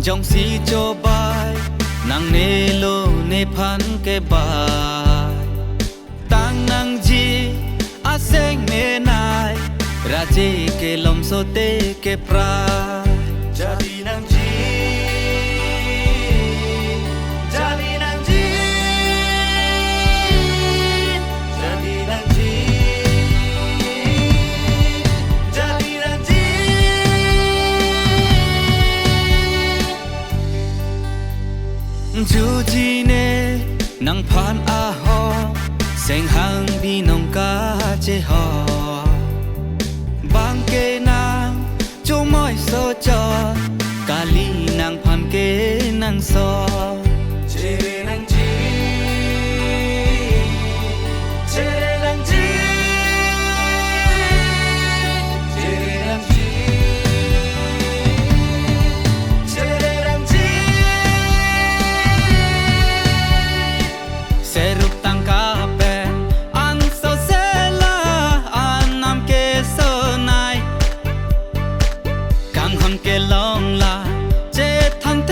จงสีโจบายนางเนโลเนพันเกบายตังนางจีอาเซงเนนายราเจเกลมโซเตเกปราจาดีนางจีจาดีนางจีจาดีนางจีจาดีนางจีจูจีเนนางพันอาหอเสียงหังบีนงกาเจหอบางเกนางจูมอยโซจอกาลีนางพันเกนางซอเจเรนางจีเจเรนางจีเจเรนางจีเจเรนางจีเซรุปตังกาเปอันโซเซลาอันนำเกโซนายกังหันเกลองลาเจทันเท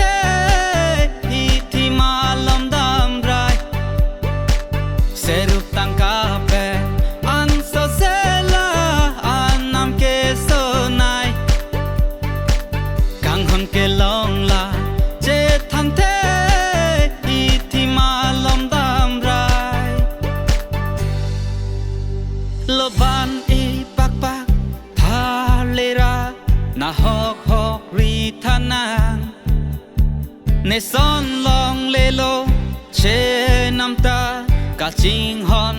อีที่มาลำดำไรเซรุปตังกาเปอันโซเซลาอันนำเกโซนายกังหันเกลองลาเจทันเทอีที่มาลำดำไรโลบันอีปักปักทาเลรานาฮอกฮอกรีทานางในซอนลองเลโลเชน้ำตากะจิงฮอน